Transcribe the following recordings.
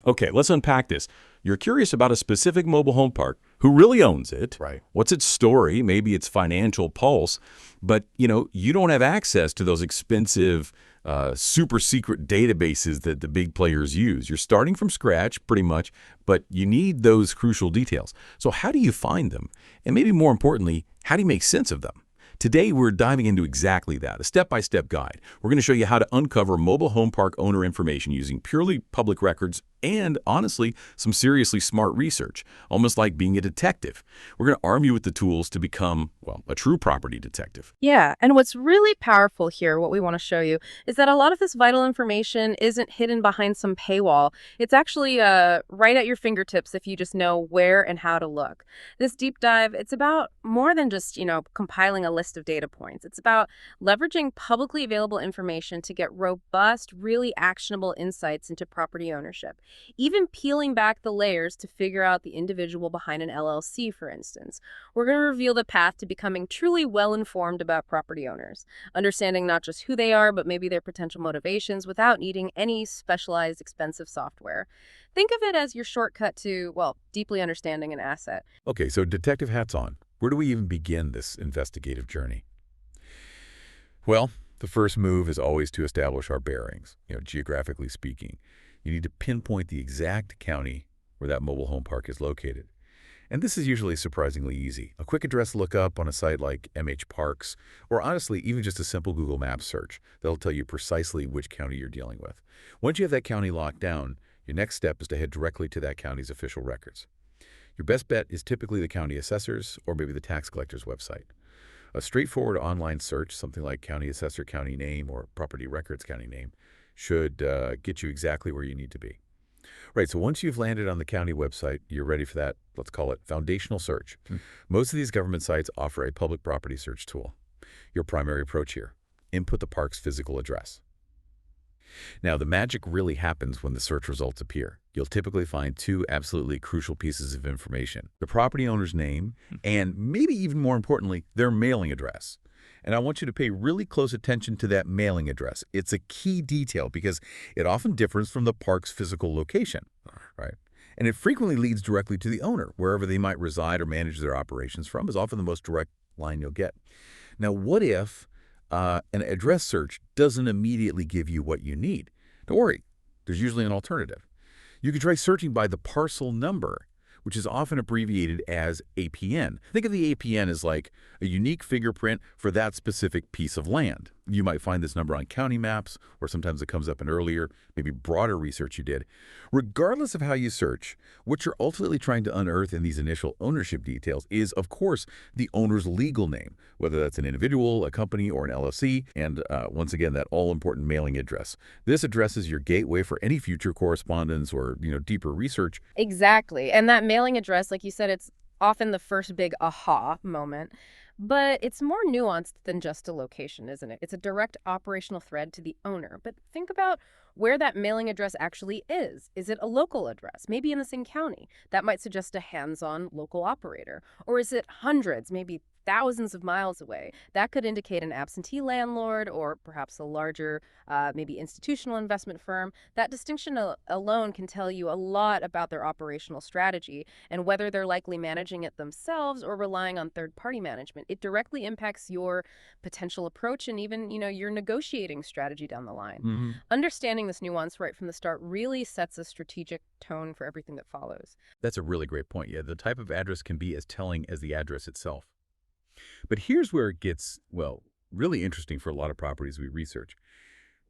Okay, let's unpack this. You're curious about a specific mobile home park. Who really owns it? Right. What's its story? Maybe its financial pulse. But, you don't have access to those expensive, super secret databases that the big players use. You're starting from scratch, pretty much, but you need those crucial details. So how do you find them? And maybe more importantly, how do you make sense of them? Today, we're diving into exactly that, a step-by-step guide. We're going to show you how to uncover mobile home park owner information using purely public records and, honestly, some seriously smart research, almost like being a detective. We're going to arm you with the tools to become, well, a true property detective. Yeah, and what's really powerful here, what we want to show you, is that a lot of this vital information isn't hidden behind some paywall. It's actually right at your fingertips if you just know where and how to look. This deep dive, it's about more than just, compiling a list of data points. It's about leveraging publicly available information to get robust, really actionable insights into property ownership. Even peeling back the layers to figure out the individual behind an LLC, for instance. We're going to reveal the path to becoming truly well-informed about property owners, understanding not just who they are, but maybe their potential motivations without needing any specialized, expensive software. Think of it as your shortcut to, well, deeply understanding an asset. Okay, so detective hats on. Where do we even begin this investigative journey? Well, the first move is always to establish our bearings, geographically speaking. You need to pinpoint the exact county where that mobile home park is located. And this is usually surprisingly easy. A quick address lookup on a site like MH Parks, or honestly, even just a simple Google Maps search, that'll tell you precisely which county you're dealing with. Once you have that county locked down, your next step is to head directly to that county's official records. Your best bet is typically the county assessor's or maybe the tax collector's website. A straightforward online search, something like county assessor county name or property records county name, should get you exactly where you need to be. Right, so once you've landed on the county website, you're ready for that, let's call it, foundational search. Most of these government sites offer a public property search tool. Your primary approach here, input the park's physical address. Now, the magic really happens when the search results appear. You'll typically find two absolutely crucial pieces of information: the property owner's name and, maybe even more importantly, their mailing address. And I want you to pay really close attention to that mailing address. It's a key detail because it often differs from the park's physical location, right? And it frequently leads directly to the owner. Wherever they might reside or manage their operations from is often the most direct line you'll get. Now, what if an address search doesn't immediately give you what you need? Don't worry, there's usually an alternative. You can try searching by the parcel number, which is often abbreviated as APN. Think of the APN as like a unique fingerprint for that specific piece of land. You might find this number on county maps, or sometimes it comes up in earlier, maybe broader research you did. Regardless of how you search, what you're ultimately trying to unearth in these initial ownership details is, of course, the owner's legal name, whether that's an individual, a company, or an LLC, and once again, that all-important mailing address. This address is your gateway for any future correspondence or, deeper research. Exactly. And that mailing address, like you said, it's often the first big aha moment. But it's more nuanced than just a location, isn't it? It's a direct operational thread to the owner. But think about where that mailing address actually is. Is it a local address, maybe in the same county? That might suggest a hands-on local operator. Or is it hundreds, maybe thousands of miles away? That could indicate an absentee landlord or perhaps a larger, maybe institutional investment firm. That distinction alone can tell you a lot about their operational strategy and whether they're likely managing it themselves or relying on third-party management. It directly impacts your potential approach and even, your negotiating strategy down the line. Understanding this nuance right from the start really sets a strategic tone for everything that follows. That's a really great point. Yeah, the type of address can be as telling as the address itself. But here's where it gets, well, really interesting for a lot of properties we research.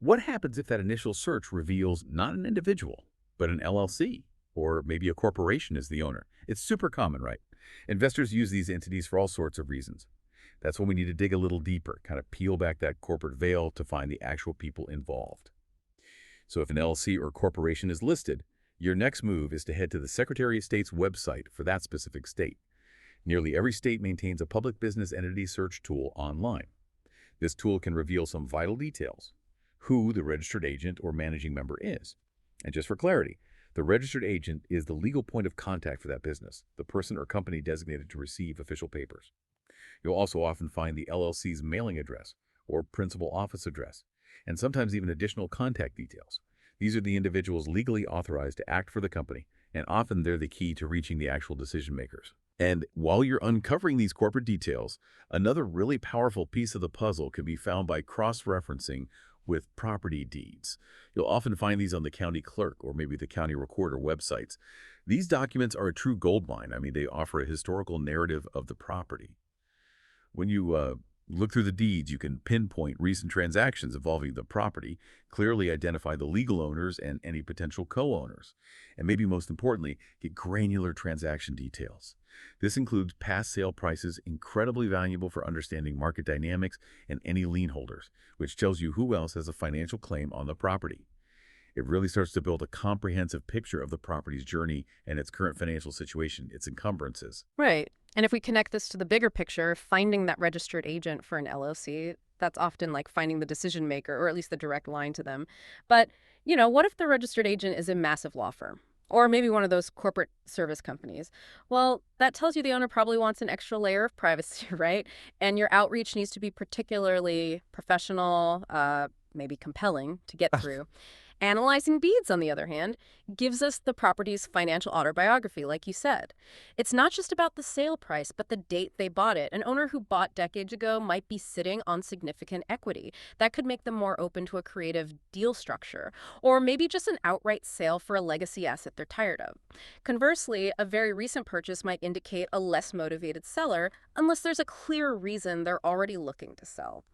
What happens if that initial search reveals not an individual, but an LLC, or maybe a corporation as the owner? It's super common, right? Investors use these entities for all sorts of reasons. That's when we need to dig a little deeper, kind of peel back that corporate veil to find the actual people involved. So if an LLC or corporation is listed, your next move is to head to the Secretary of State's website for that specific state. Nearly every state maintains a public business entity search tool online. This tool can reveal some vital details: who the registered agent or managing member is. And just for clarity, the registered agent is the legal point of contact for that business, the person or company designated to receive official papers. You'll also often find the LLC's mailing address or principal office address, and sometimes even additional contact details. These are the individuals legally authorized to act for the company, and often they're the key to reaching the actual decision makers. And while you're uncovering these corporate details, another really powerful piece of the puzzle can be found by cross-referencing with property deeds. You'll often find these on the county clerk or maybe the county recorder websites. These documents are a true goldmine. I mean, they offer a historical narrative of the property. When you look through the deeds, you can pinpoint recent transactions involving the property, clearly identify the legal owners and any potential co-owners, and maybe most importantly, get granular transaction details. This includes past sale prices, incredibly valuable for understanding market dynamics and any lien holders, which tells you who else has a financial claim on the property. It really starts to build a comprehensive picture of the property's journey and its current financial situation, its encumbrances. Right. And if we connect this to the bigger picture, finding that registered agent for an LLC, that's often like finding the decision maker, or at least the direct line to them. But, what if the registered agent is a massive law firm? Or maybe one of those corporate service companies. Well, that tells you the owner probably wants an extra layer of privacy, right? And your outreach needs to be particularly professional, maybe compelling to get through. Analyzing deeds, on the other hand, gives us the property's financial autobiography, like you said. It's not just about the sale price, but the date they bought it. An owner who bought decades ago might be sitting on significant equity. That could make them more open to a creative deal structure, or maybe just an outright sale for a legacy asset they're tired of. Conversely, a very recent purchase might indicate a less motivated seller, unless there's a clear reason they're already looking to sell.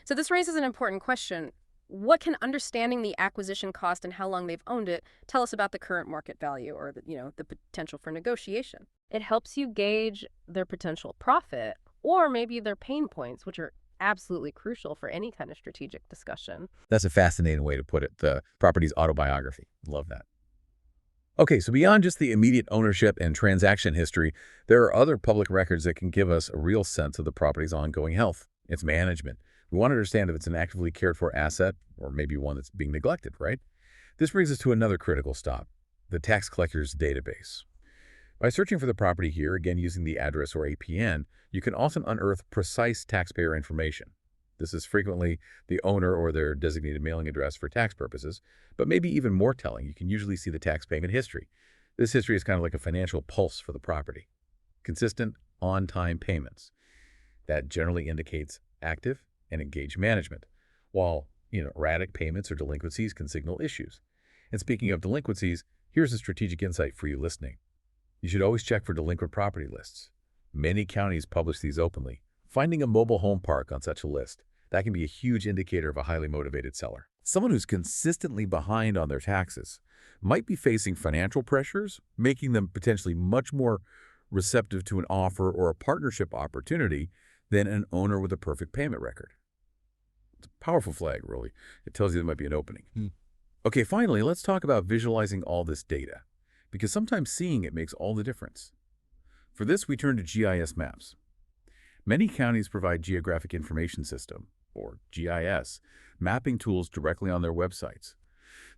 So this raises an important question. What can understanding the acquisition cost and how long they've owned it tell us about the current market value, or the potential for negotiation? It helps you gauge their potential profit or maybe their pain points, which are absolutely crucial for any kind of strategic discussion. That's a fascinating way to put it, the property's autobiography. Love that. Okay, so beyond just the immediate ownership and transaction history, there are other public records that can give us a real sense of the property's ongoing health, its management. We want to understand if it's an actively cared for asset or maybe one that's being neglected, right? This brings us to another critical stop, the tax collector's database. By searching for the property here, again using the address or APN, you can often unearth precise taxpayer information. This is frequently the owner or their designated mailing address for tax purposes, but maybe even more telling, you can usually see the tax payment history. This history is kind of like a financial pulse for the property. Consistent, on-time payments. That generally indicates active and engaged management, while erratic payments or delinquencies can signal issues. And speaking of delinquencies, here's a strategic insight for you listening. You should always check for delinquent property lists. Many counties publish these openly. Finding a mobile home park on such a list, that can be a huge indicator of a highly motivated seller. Someone who's consistently behind on their taxes might be facing financial pressures, making them potentially much more receptive to an offer or a partnership opportunity than an owner with a perfect payment record. It's a powerful flag, really. It tells you there might be an opening. Okay, finally, let's talk about visualizing all this data, because sometimes seeing it makes all the difference. For this, we turn to GIS maps. Many counties provide Geographic Information System, or GIS, mapping tools directly on their websites.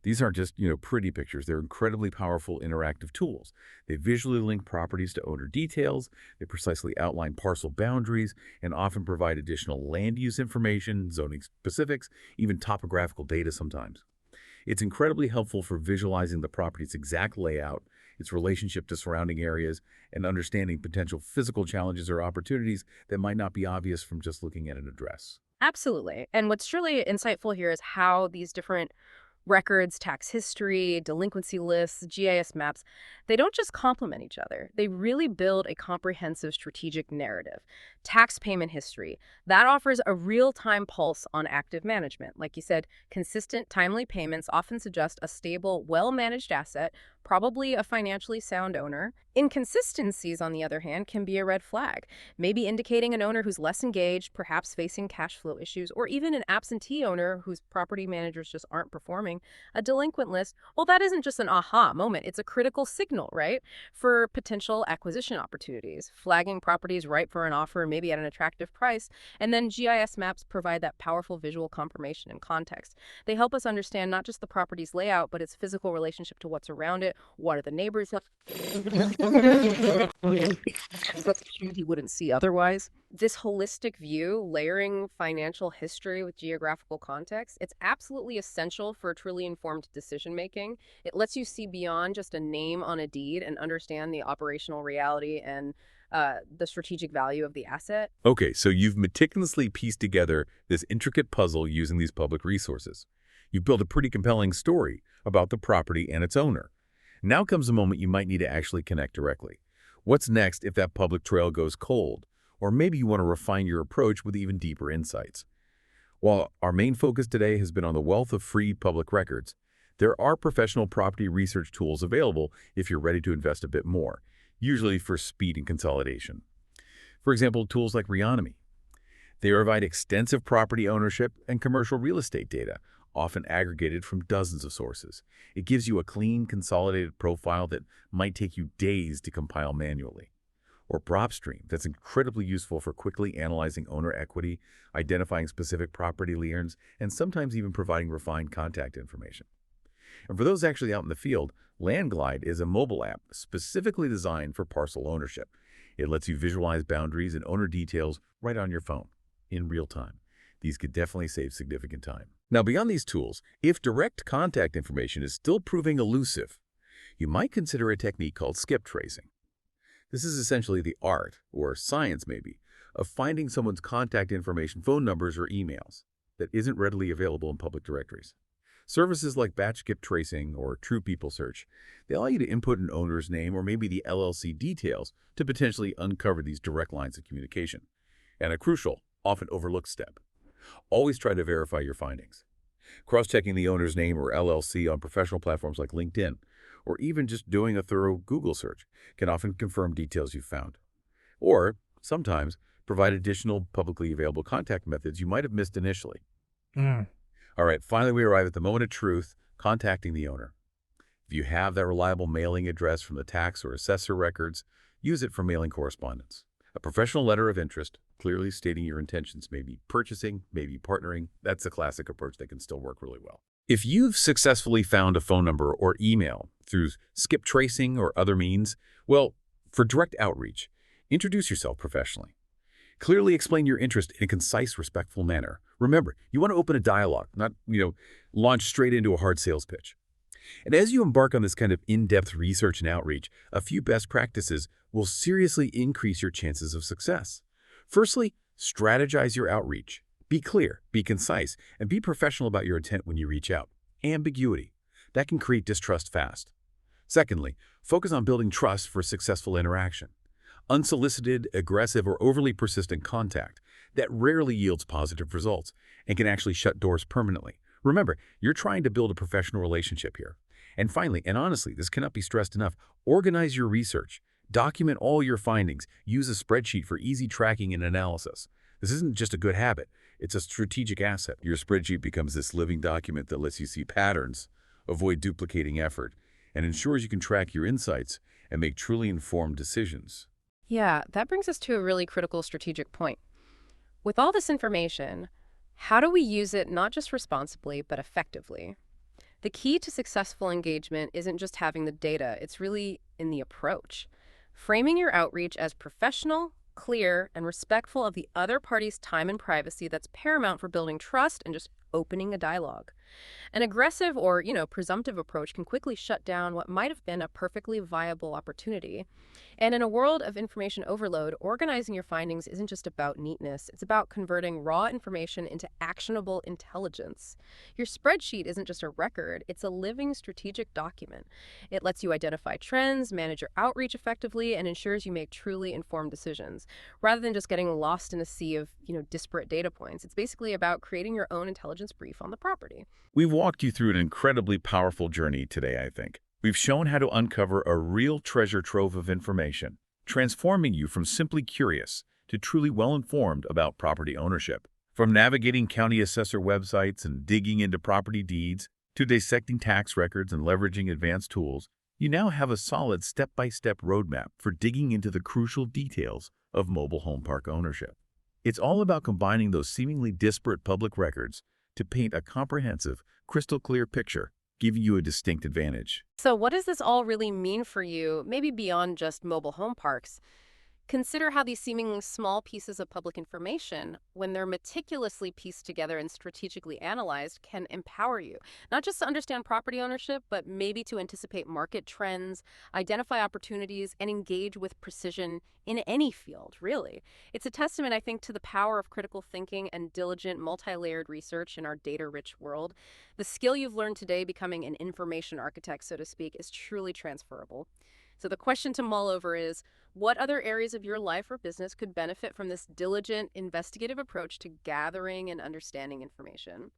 These aren't just, pretty pictures. They're incredibly powerful interactive tools. They visually link properties to owner details, they precisely outline parcel boundaries, and often provide additional land use information, zoning specifics, even topographical data sometimes. It's incredibly helpful for visualizing the property's exact layout, its relationship to surrounding areas, and understanding potential physical challenges or opportunities that might not be obvious from just looking at an address. Absolutely. And what's truly insightful here is how these different records, tax history, delinquency lists, GIS maps, they don't just complement each other. They really build a comprehensive strategic narrative. Tax payment history, that offers a real-time pulse on active management. Like you said, consistent, timely payments often suggest a stable, well-managed asset, probably a financially sound owner. Inconsistencies, on the other hand, can be a red flag, maybe indicating an owner who's less engaged, perhaps facing cash flow issues, or even an absentee owner whose property managers just aren't performing. A delinquent list, well, that isn't just an aha moment. It's a critical signal, right, for potential acquisition opportunities, flagging properties ripe for an offer, maybe at an attractive price. And then GIS maps provide that powerful visual confirmation and context. They help us understand not just the property's layout, but its physical relationship to what's around it, what are the neighbors you wouldn't see otherwise. This holistic view, layering financial history with geographical context, it's absolutely essential for truly informed decision making. It lets you see beyond just a name on a deed and understand the operational reality and the strategic value of the asset. Okay, so you've meticulously pieced together this intricate puzzle using these public resources. You've built a pretty compelling story about the property and its owner. Now comes the moment you might need to actually connect directly. What's next if that public trail goes cold? Or maybe you want to refine your approach with even deeper insights. While our main focus today has been on the wealth of free public records, there are professional property research tools available if you're ready to invest a bit more, usually for speed and consolidation. For example, tools like Barnaby. They provide extensive property ownership and commercial real estate data, often aggregated from dozens of sources. It gives you a clean, consolidated profile that might take you days to compile manually. Or PropStream, that's incredibly useful for quickly analyzing owner equity, identifying specific property liens, and sometimes even providing refined contact information. And for those actually out in the field, LandGlide is a mobile app specifically designed for parcel ownership. It lets you visualize boundaries and owner details right on your phone, in real time. These could definitely save significant time. Now, beyond these tools, if direct contact information is still proving elusive, you might consider a technique called skip tracing. This is essentially the art, or science maybe, of finding someone's contact information, phone numbers, or emails that isn't readily available in public directories. Services like batch skip tracing or True People Search, they allow you to input an owner's name or maybe the LLC details to potentially uncover these direct lines of communication. And a crucial, often overlooked step. Always try to verify your findings. Cross-checking the owner's name or LLC on professional platforms like LinkedIn, or even just doing a thorough Google search, can often confirm details you've found. Or, sometimes, provide additional publicly available contact methods you might have missed initially. All right, finally we arrive at the moment of truth, contacting the owner. If you have that reliable mailing address from the tax or assessor records, use it for mailing correspondence. A professional letter of interest, clearly stating your intentions, maybe purchasing, maybe partnering, that's a classic approach that can still work really well. If you've successfully found a phone number or email through skip tracing or other means, well, for direct outreach, introduce yourself professionally. Clearly explain your interest in a concise, respectful manner. Remember, you want to open a dialogue, not, launch straight into a hard sales pitch. And as you embark on this kind of in-depth research and outreach, a few best practices will seriously increase your chances of success. Firstly, strategize your outreach. Be clear, be concise, and be professional about your intent when you reach out. Ambiguity. That can create distrust fast. Secondly, focus on building trust for successful interaction. Unsolicited, aggressive, or overly persistent contact that rarely yields positive results and can actually shut doors permanently. Remember, you're trying to build a professional relationship here. And finally, and honestly, this cannot be stressed enough, organize your research. Document all your findings. Use a spreadsheet for easy tracking and analysis. This isn't just a good habit, it's a strategic asset. Your spreadsheet becomes this living document that lets you see patterns, avoid duplicating effort, and ensures you can track your insights and make truly informed decisions. Yeah, that brings us to a really critical strategic point. With all this information, how do we use it not just responsibly, but effectively? The key to successful engagement isn't just having the data, it's really in the approach. Framing your outreach as professional, clear, and respectful of the other party's time and privacy, that's paramount for building trust and just opening a dialogue. An aggressive or, presumptive approach can quickly shut down what might have been a perfectly viable opportunity. And in a world of information overload, organizing your findings isn't just about neatness. It's about converting raw information into actionable intelligence. Your spreadsheet isn't just a record. It's a living strategic document. It lets you identify trends, manage your outreach effectively, and ensures you make truly informed decisions, rather than just getting lost in a sea of, disparate data points. It's basically about creating your own intelligence brief on the property. We've walked you through an incredibly powerful journey today, I think. We've shown how to uncover a real treasure trove of information, transforming you from simply curious to truly well-informed about property ownership. From navigating county assessor websites and digging into property deeds to dissecting tax records and leveraging advanced tools, you now have a solid step-by-step roadmap for digging into the crucial details of mobile home park ownership. It's all about combining those seemingly disparate public records to paint a comprehensive, crystal-clear picture give you a distinct advantage. So what does this all really mean for you, maybe beyond just mobile home parks? Consider how these seemingly small pieces of public information, when they're meticulously pieced together and strategically analyzed, can empower you, not just to understand property ownership, but maybe to anticipate market trends, identify opportunities, and engage with precision in any field, really. It's a testament, I think, to the power of critical thinking and diligent, multi-layered research in our data-rich world. The skill you've learned today, becoming an information architect, so to speak, is truly transferable. So the question to mull over is, what other areas of your life or business could benefit from this diligent, investigative approach to gathering and understanding information?